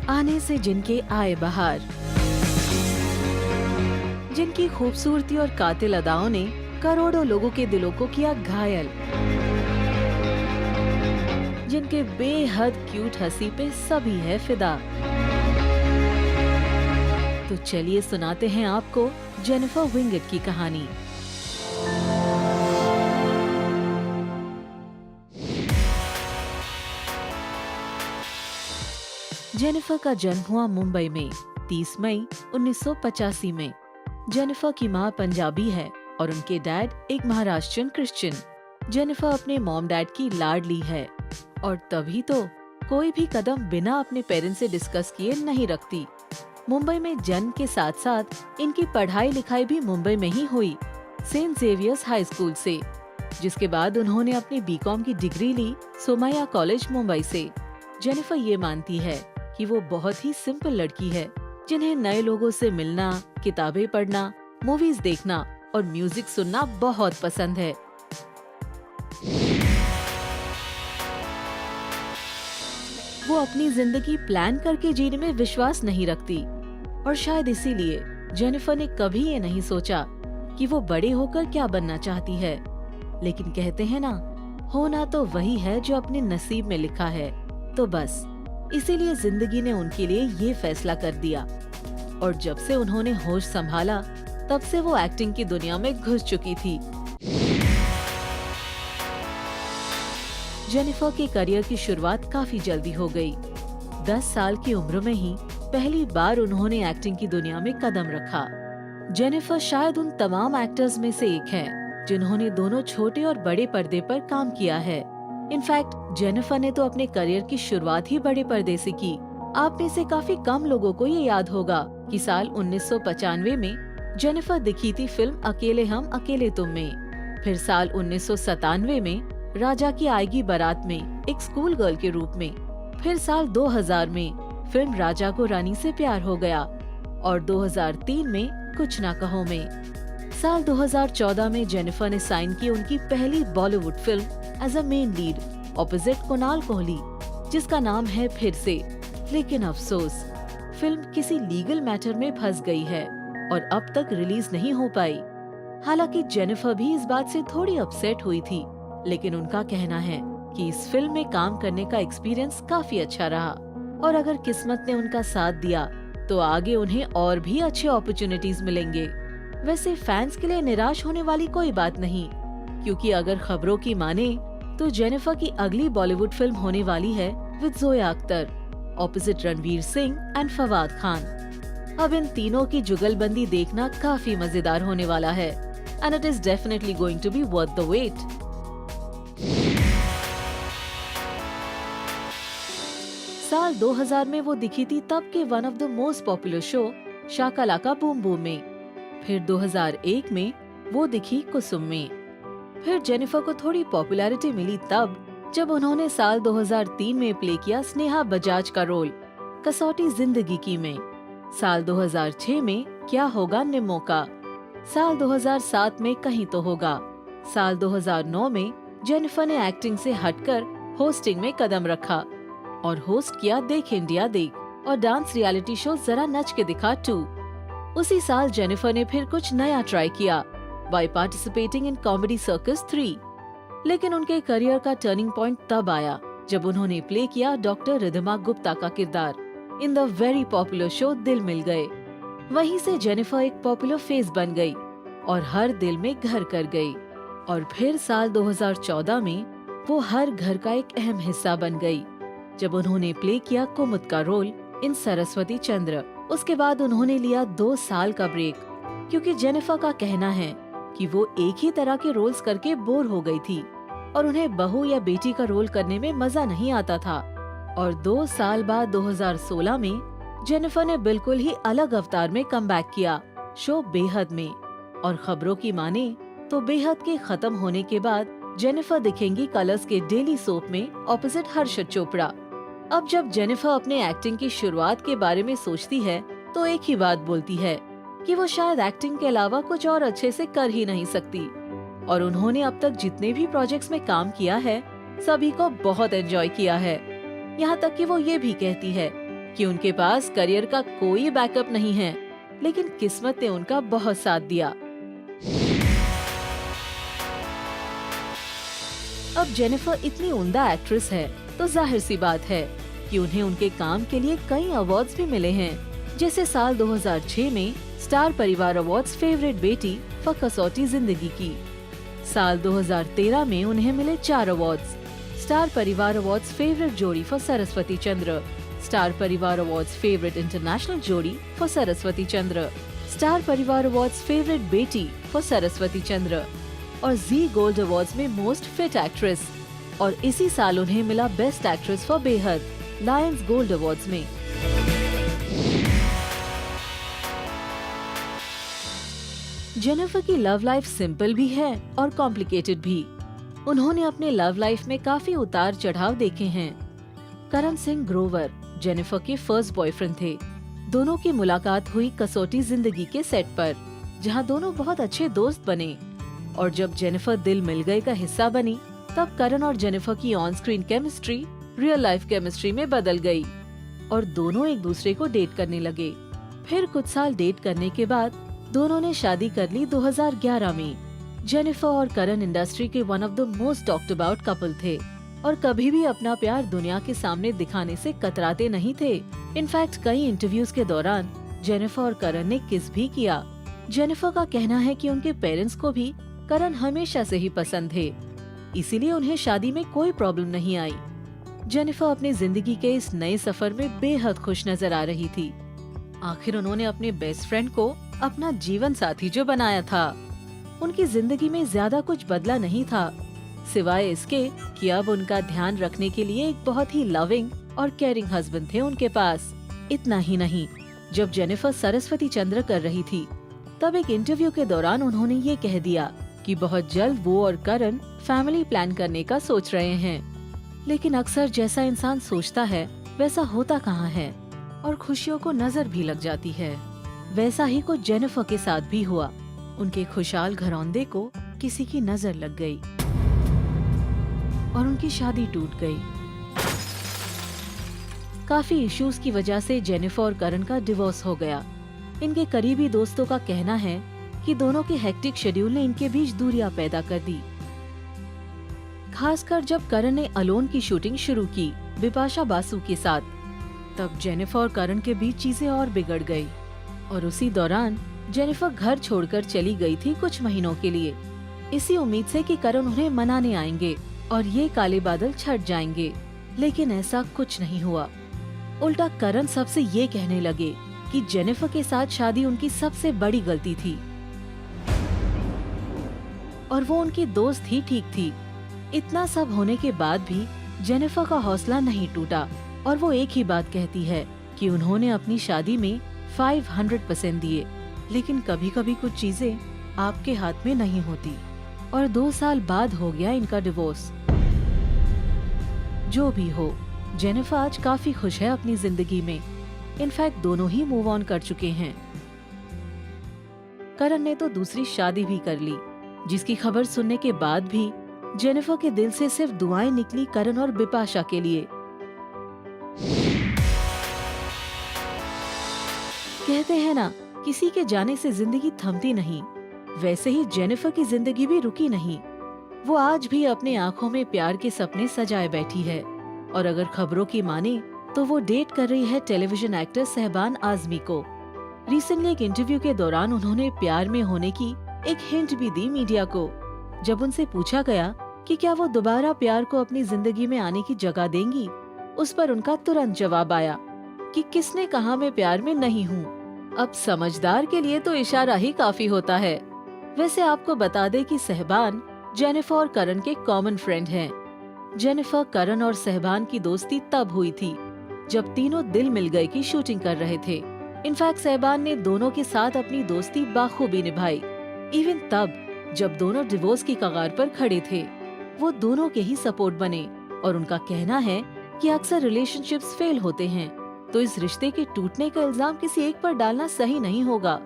आने से जिनके आए बहार, जिनकी खूबसूरती और कातिल अदाओं ने करोड़ों लोगों के दिलों को किया घायल, जिनके बेहद क्यूट हंसी पे सभी है फिदा। तो चलिए सुनाते हैं आपको जेनिफर विंगेट की कहानी। जेनिफर का जन्म हुआ मुंबई में 30 मई 1985 में। जेनिफर की माँ पंजाबी है और उनके डैड एक महाराष्ट्रियन क्रिश्चियन। जेनिफर अपने मॉम डैड की लाडली है और तभी तो कोई भी कदम बिना अपने पेरेंट्स से डिस्कस किए नहीं रखती। मुंबई में जन्म के साथ साथ इनकी पढ़ाई लिखाई भी मुंबई में ही हुई, सेंट जेवियर्स हाई स्कूल से, जिसके बाद उन्होंने अपनी बीकॉम की डिग्री ली सोमैया कॉलेज मुंबई से। जेनिफर ये मानती है कि वो बहुत ही सिंपल लड़की है, जिन्हें नए लोगों से मिलना, किताबें पढ़ना, मूवीज देखना और म्यूजिक सुनना बहुत पसंद है। वो अपनी जिंदगी प्लान करके जीने में विश्वास नहीं रखती और शायद इसीलिए जेनिफर ने कभी ये नहीं सोचा कि वो बड़े होकर क्या बनना चाहती है। लेकिन कहते हैं ना, होना तो वही है जो अपने नसीब में लिखा है। तो बस इसीलिए जिंदगी ने उनके लिए ये फैसला कर दिया और जब से उन्होंने होश संभाला तब से वो एक्टिंग की दुनिया में घुस चुकी थी। जेनिफर के करियर की शुरुआत काफी जल्दी हो गई। 10 साल की उम्र में ही पहली बार उन्होंने एक्टिंग की दुनिया में कदम रखा। जेनिफर शायद उन तमाम एक्टर्स में से एक है जिन्होंने दोनों छोटे और बड़े पर्दे पर काम किया है। इनफैक्ट जेनिफर ने तो अपने करियर की शुरुआत ही बड़े पर्दे से की। आप में से काफी कम लोगों को ये याद होगा कि साल 1995 में जेनिफर दिखी थी फिल्म अकेले हम अकेले तुम में। फिर साल 1997 में राजा की आएगी बारात में एक स्कूल गर्ल के रूप में। फिर साल 2000 में फिल्म राजा को रानी से प्यार हो गया और 2003 में कुछ ना कहो में। साल 2014 में जेनिफर ने साइन की उनकी पहली Bollywood film as a main lead opposite Kunal Kohli, जिसका नाम है फिर से। लेकिन अफसोस, फिल्म किसी लीगल मैटर में फंस गई है और अब तक रिलीज नहीं हो पाई। हालांकि जेनिफर भी इस बात से थोड़ी अपसेट हुई थी, लेकिन उनका कहना है कि इस फिल्म में काम करने का एक्सपीरियंस काफी अच्छा रहा और अगर किस्मत ने उनका साथ दिया तो आगे उन्हें और भी अच्छे अपॉर्चुनिटीज मिलेंगे। वैसे फैंस के लिए निराश होने वाली कोई बात नहीं, क्योंकि अगर खबरों की माने तो जेनिफर की अगली बॉलीवुड फिल्म होने वाली है with Zoya Akhtar, opposite Ranveer Singh and Fawad Khan. अब इन तीनों की जुगलबंदी देखना काफी मजेदार होने वाला है and it is definitely going to be worth the wait. साल 2000 में वो दिखी थी तब के one of the most popular show Shaka Laka Boom Boom में। फिर 2001 में वो दिखी कुसुम में। फिर जेनिफर को थोड़ी पॉपुलैरिटी मिली तब जब उन्होंने साल 2003 में प्ले किया स्नेहा बजाज का रोल कसौटी जिंदगी की में। साल 2006 में क्या होगा निम्मो का। साल 2007 में कहीं तो होगा। साल 2009 में जेनिफर ने एक्टिंग से हटकर होस्टिंग में कदम रखा और होस्ट किया देख इंडिया देख और डांस रियलिटी शो जरा नच के दिखा 2। उसी साल जेनिफर ने फिर कुछ नया ट्राई किया by participating in comedy circus 3। लेकिन उनके करियर का टर्निंग पॉइंट तब आया जब उन्होंने प्ले किया डॉक्टर रिधिमा गुप्ता का किरदार in the very popular show दिल मिल गए। वहीं से जेनिफर एक पॉपुलर फेस बन गई और हर दिल में घर कर गई। और फिर साल 2014 में वो हर घर का एक अहम हिस्सा बन गई जब उन्होंने प्ले किया कुमुद का रोल इन सरस्वती चंद्र। उसके बाद उन्होंने लिया 2 साल का ब्रेक, क्योंकि जेनिफर का कहना है कि वो एक ही तरह के रोल्स करके बोर हो गई थी और उन्हें बहू या बेटी का रोल करने में मजा नहीं आता था। और 2 साल बाद 2016 में जेनिफर ने बिल्कुल ही अलग अवतार में कमबैक किया शो बेहद में। और खबरों की माने तो बेहद के खत्म होने के बाद जेनिफर दिखेंगी कलर्स के डेली सोप में ऑपोजिट हर्षद चोपड़ा। अब जब जेनिफर अपने एक्टिंग की शुरुआत के बारे में सोचती है तो एक ही बात बोलती है कि वो शायद एक्टिंग के अलावा कुछ और अच्छे से कर ही नहीं सकती। और उन्होंने अब तक जितने भी प्रोजेक्ट्स में काम किया है सभी को बहुत एंजॉय किया है। यहाँ तक कि वो ये भी कहती है कि उनके पास करियर का कोई बैकअप नहीं है, लेकिन किस्मत ने उनका बहुत साथ दिया। अब जेनिफर इतनी उम्दा एक्ट्रेस है तो जाहिर सी बात है कि उन्हें उनके काम के लिए कई अवार्ड्स भी मिले हैं, जैसे साल 2006 में स्टार परिवार अवार्ड्स फेवरेट बेटी फॉर कसौटी जिंदगी की। साल 2013 में उन्हें मिले 4 अवार्ड्स, स्टार परिवार अवार्ड्स फेवरेट जोड़ी फॉर सरस्वती चंद्र, स्टार परिवार अवार्ड्स फेवरेट इंटरनेशनल जोड़ी फॉर सरस्वती चंद्र, स्टार परिवार अवार्ड्स फेवरेट बेटी फॉर सरस्वती चंद्र और जी गोल्ड अवार्ड्स में मोस्ट फिट एक्ट्रेस। और इसी साल उन्हें मिला बेस्ट एक्ट्रेस फॉर बेहद लायंस गोल्ड अवार्ड्स में। जेनिफर की लव लाइफ सिंपल भी है और कॉम्प्लिकेटेड भी। उन्होंने अपने लव लाइफ में काफी उतार चढ़ाव देखे हैं। करण सिंह ग्रोवर जेनिफर के फर्स्ट बॉयफ्रेंड थे। दोनों की मुलाकात हुई कसौटी जिंदगी के सेट पर, जहां दोनों बहुत अच्छे दोस्त बने। और जब जेनिफर दिल मिल गए का हिस्सा बनी, तब करण और जेनिफर की on screen chemistry real life chemistry में बदल गई और दोनों एक दूसरे को डेट करने लगे। फिर कुछ साल डेट करने के बाद दोनों ने शादी कर ली 2011 में। जेनिफर और करण इंडस्ट्री के one of the most talked about couple थे और कभी भी अपना प्यार दुनिया के सामने दिखाने से कतराते नहीं थे। इनफैक्ट कई इंटरव्यूज के दौरान जेनिफर और करण ने किस भी किया। जेनिफर का कहना है कि उनके पेरेंट्स को भी करण हमेशा से ही पसंद थे, इसीलिए उन्हें शादी में कोई प्रॉब्लम नहीं आई। जेनिफर अपनी जिंदगी के इस नए सफर में बेहद खुश नजर आ रही थी। आखिर उन्होंने अपने बेस्ट फ्रेंड को अपना जीवन साथी जो बनाया था। उनकी जिंदगी में ज्यादा कुछ बदला नहीं था, सिवाय इसके कि अब उनका ध्यान रखने के लिए एक बहुत ही लविंग और केयरिंग हस्बैंड थे उनके पास। इतना ही नहीं, जब जेनिफर सरस्वती चंद्र कर रही थी, तब एक इंटरव्यू के दौरान उन्होंने ये कह दिया कि बहुत जल्द वो और करण फैमिली प्लान करने का सोच रहे हैं। लेकिन अक्सर जैसा इंसान सोचता है वैसा होता कहाँ है और खुशियों को नजर भी लग जाती है। वैसा ही कुछ जेनिफर के साथ भी हुआ। उनके खुशहाल घरौंदे को किसी की नजर लग गई और उनकी शादी टूट गई। काफी इश्यूज की वजह से जेनिफर और करण का डिवोर्स हो गया। इनके करीबी दोस्तों का कहना है कि दोनों के हेक्टिक शेड्यूल ने इनके बीच दूरियां पैदा कर दी। खासकर जब करण ने अलोन की शूटिंग शुरू की बिपाशा बासु के साथ, तब जेनिफर और करण के बीच चीजें और बिगड़ गई और उसी दौरान जेनिफर घर छोड़कर चली गई थी कुछ महीनों के लिए, इसी उम्मीद से कि करण उन्हें मनाने आएंगे और ये काले बादल छट जाएंगे। लेकिन ऐसा कुछ नहीं हुआ। उल्टा करण सबसे ये कहने लगे कि जेनिफर के साथ शादी उनकी सबसे बड़ी गलती थी और वो उनकी दोस्त ही ठीक थी। इतना सब होने के बाद भी जेनिफर का हौसला नहीं टूटा और वो एक ही बात कहती है कि उन्होंने अपनी शादी में 500% दिए, लेकिन कभी कभी कुछ चीजें आपके हाथ में नहीं होती। और 2 साल बाद हो गया इनका डिवोर्स। जो भी हो, जेनिफर आज काफी खुश है अपनी जिंदगी में। इनफैक्ट दोनों ही मूव ऑन कर चुके हैं। करण ने तो दूसरी शादी भी कर ली, जिसकी खबर सुनने के बाद भी जेनिफर के दिल से सिर्फ दुआएं निकली करण और बिपाशा के लिए। कहते हैं ना, किसी के जाने से जिंदगी थमती नहीं, वैसे ही जेनिफर की जिंदगी भी रुकी नहीं। वो आज भी अपने आंखों में प्यार के सपने सजाए बैठी है और अगर खबरों की माने तो वो डेट कर रही है टेलीविजन एक्टर सहबान आजमी को। रिसेंटली एक इंटरव्यू के दौरान उन्होंने प्यार में होने की एक हिंट भी दी मीडिया को। जब उनसे पूछा गया कि क्या वो दोबारा प्यार को अपनी जिंदगी में आने की जगह देंगी, उस पर उनका तुरंत जवाब आया कि किसने कहा मैं प्यार में नहीं हूँ। अब समझदार के लिए तो इशारा ही काफी होता है। वैसे आपको बता दे कि सहबान जेनिफर और करण के कॉमन फ्रेंड हैं। जेनिफर, करण और सहबान की दोस्ती तब हुई थी जब तीनों दिल मिल गए की शूटिंग कर रहे थे। इनफैक्ट सहबान ने दोनों के साथ अपनी दोस्ती बाखूबी निभाई। इवन तब जब दोनों डिवोर्स की कगार पर खड़े थे, वो दोनों के ही सपोर्ट बने और उनका कहना है कि अक्सर रिलेशनशिप्स फेल होते हैं, तो इस रिश्ते के टूटने का इल्जाम किसी एक पर डालना सही नहीं होगा।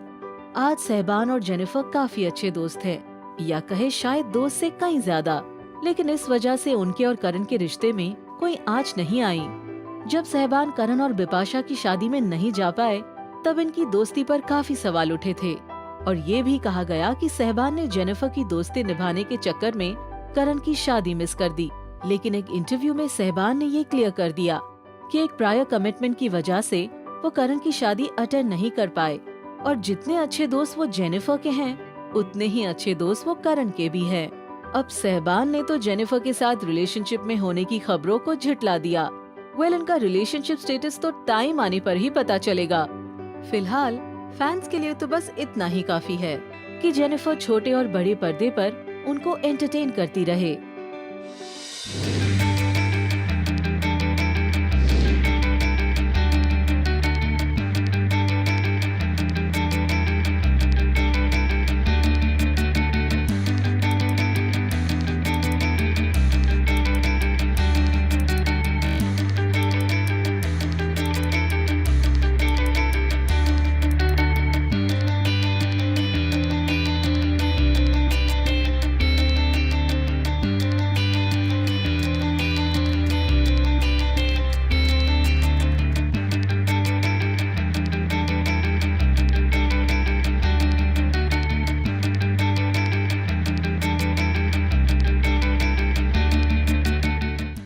आज सहबान और जेनिफर काफी अच्छे दोस्त हैं, या कहे शायद दोस्त से कहीं ज्यादा। लेकिन इस वजह से उनके और करण के रिश्ते में कोई आंच नहीं आई। जब सहबान करण और बिपाशा की शादी में नहीं जा पाए, तब इनकी दोस्ती पर काफी सवाल उठे थे और ये भी कहा गया कि सहबान ने जेनिफर की दोस्ती निभाने के चक्कर में करण की शादी मिस कर दी। लेकिन एक इंटरव्यू में सहबान ने ये क्लियर कर दिया कि एक प्रायर कमिटमेंट की वजह से वो करण की शादी अटेंड नहीं कर पाए और जितने अच्छे दोस्त वो जेनिफर के हैं, उतने ही अच्छे दोस्त वो करण के भी हैं। अब सहबान ने तो जेनिफर के साथ रिलेशनशिप में होने की खबरों को झुठला दिया। इनका रिलेशनशिप स्टेटस तो टाइम आने पर ही पता चलेगा। फिलहाल फैंस के लिए तो बस इतना ही काफी है कि जेनिफर छोटे और बड़े पर्दे पर उनको एंटरटेन करती रहे।